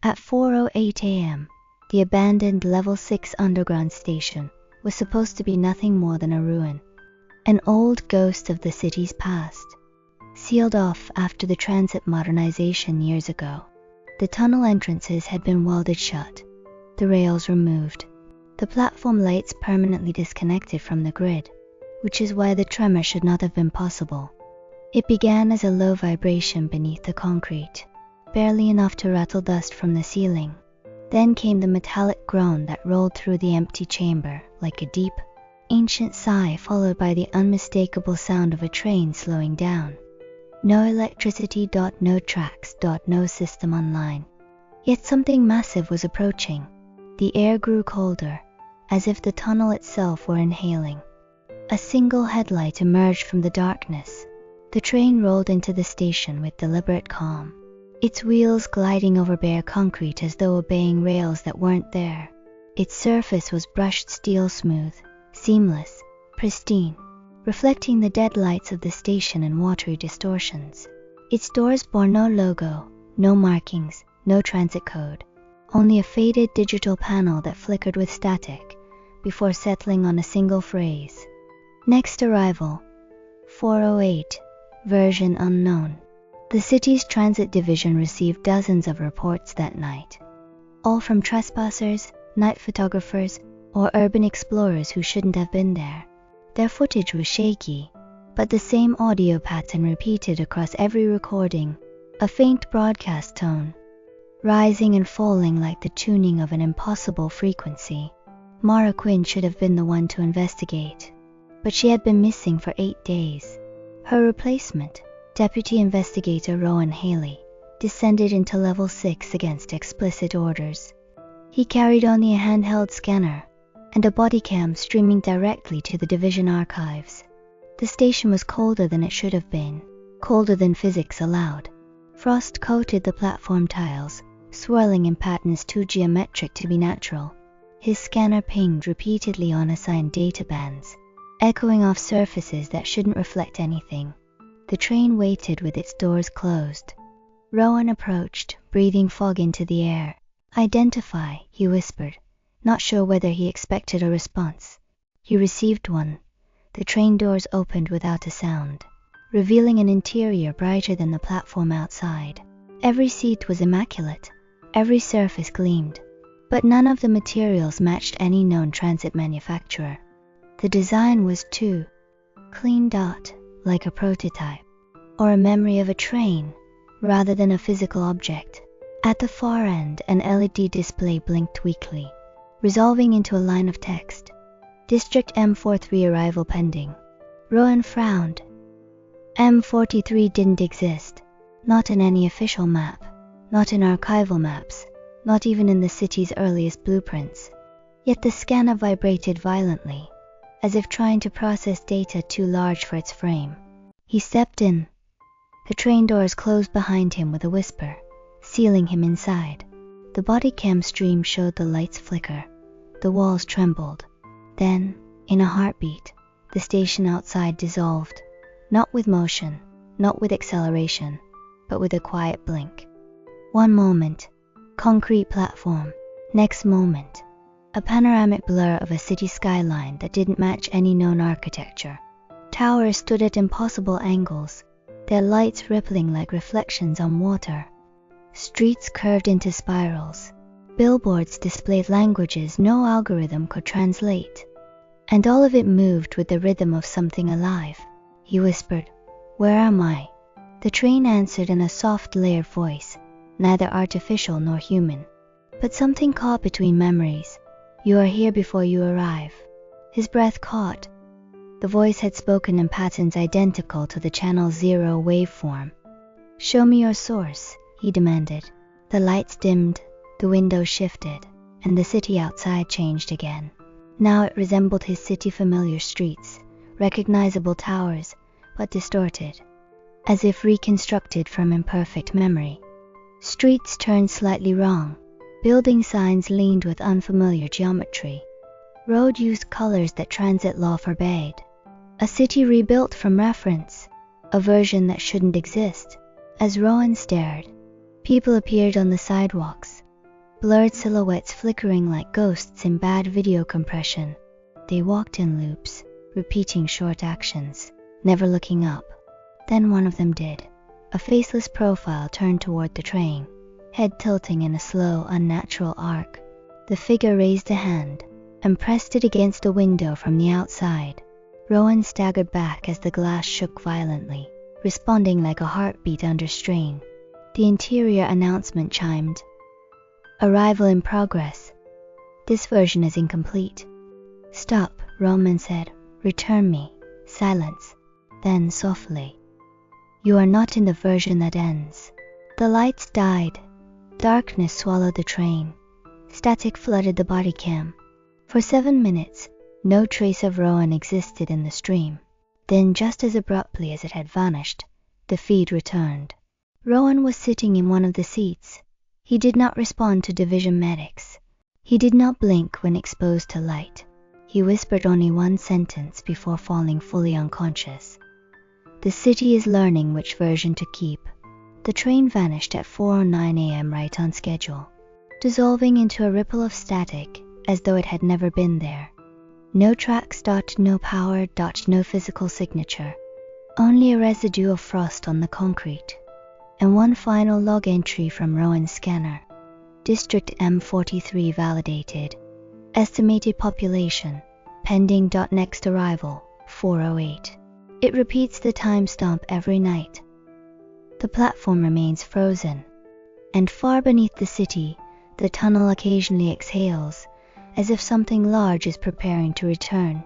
At 4:08 a.m., the abandoned Level 6 underground station was supposed to be nothing more than a ruin, an old ghost of the city's past, sealed off after the transit modernization years ago. The tunnel entrances had been welded shut, the rails removed, the platform lights permanently disconnected from the grid, which is why the tremor should not have been possible. It began as a low vibration beneath the concrete, barely enough to rattle dust from the ceiling. Then came the metallic groan that rolled through the empty chamber like a deep, ancient sigh, followed by the unmistakable sound of a train slowing down. No electricity, no tracks, no system online. Yet something massive was approaching. The air grew colder, as if the tunnel itself were inhaling. A single headlight emerged from the darkness. The train rolled into the station with deliberate calm, its wheels gliding over bare concrete as though obeying rails that weren't there. Its surface was brushed steel smooth, seamless, pristine, reflecting the dead lights of the station and watery distortions. Its doors bore no logo, no markings, no transit code, only a faded digital panel that flickered with static before settling on a single phrase. Next arrival, 4:08, version unknown. The city's transit division received dozens of reports that night, all from trespassers, night photographers, or urban explorers who shouldn't have been there. Their footage was shaky, but the same audio pattern repeated across every recording, a faint broadcast tone, rising and falling like the tuning of an impossible frequency. Mara Quinn should have been the one to investigate, but she had been missing for 8 days. Her replacement, Deputy Investigator Rowan Haley, descended into Level 6 against explicit orders. He carried only a handheld scanner and a body cam streaming directly to the division archives. The station was colder than it should have been, colder than physics allowed. Frost coated the platform tiles, swirling in patterns too geometric to be natural. His scanner pinged repeatedly on assigned data bands, echoing off surfaces that shouldn't reflect anything. The train waited with its doors closed. Rowan approached, breathing fog into the air. "Identify," he whispered, not sure whether he expected a response. He received one. The train doors opened without a sound, revealing an interior brighter than the platform outside. Every seat was immaculate, every surface gleamed, but none of the materials matched any known transit manufacturer. The design was too clean, like a prototype, or a memory of a train, rather than a physical object. At the far end, an LED display blinked weakly, resolving into a line of text. District M43 arrival pending. Rowan frowned. M43 didn't exist, not in any official map, not in archival maps, not even in the city's earliest blueprints. Yet the scanner vibrated violently, as if trying to process data too large for its frame. He stepped in. The train doors closed behind him with a whisper, sealing him inside. The body cam stream showed the lights flicker. The walls trembled. Then, in a heartbeat, the station outside dissolved, not with motion, not with acceleration, but with a quiet blink. One moment, concrete platform. Next moment, a panoramic blur of a city skyline that didn't match any known architecture. Towers stood at impossible angles, their lights rippling like reflections on water. Streets curved into spirals. Billboards displayed languages no algorithm could translate. And all of it moved with the rhythm of something alive. He whispered, "Where am I?" The train answered in a soft, layered voice, neither artificial nor human, but something caught between memories. "You are here before you arrive." His breath caught. The voice had spoken in patterns identical to the Channel 0 waveform. "Show me your source," he demanded. The lights dimmed, the windows shifted, and the city outside changed again. Now it resembled his city-familiar streets, recognizable towers, but distorted, as if reconstructed from imperfect memory. Streets turned slightly wrong. Building signs leaned with unfamiliar geometry. Road used colors that transit law forbade. A city rebuilt from reference, a version that shouldn't exist. As Rowan stared, people appeared on the sidewalks, blurred silhouettes flickering like ghosts in bad video compression. They walked in loops, repeating short actions, never looking up. Then one of them did. A faceless profile turned toward the train, head tilting in a slow, unnatural arc. The figure raised a hand and pressed it against a window from the outside. Rowan staggered back as the glass shook violently, responding like a heartbeat under strain. The interior announcement chimed. Arrival in progress. This version is incomplete. Stop, Roman said. Return me. Silence. Then softly. You are not in the version that ends. The lights died. Darkness swallowed the train. Static flooded the body cam. For 7 minutes, no trace of Rowan existed in the stream. Then, just as abruptly as it had vanished, the feed returned. Rowan was sitting in one of the seats. He did not respond to division medics. He did not blink when exposed to light. He whispered only one sentence before falling fully unconscious. The city is learning which version to keep. The train vanished at 4:09 a.m. right on schedule, dissolving into a ripple of static as though it had never been there. No tracks. No power. No physical signature. Only a residue of frost on the concrete. And one final log entry from Rowan's scanner. District M43 validated. Estimated population. Pending. Next arrival, 4:08. It repeats the timestamp every night. The platform remains frozen. And far beneath the city, the tunnel occasionally exhales, as if something large is preparing to return.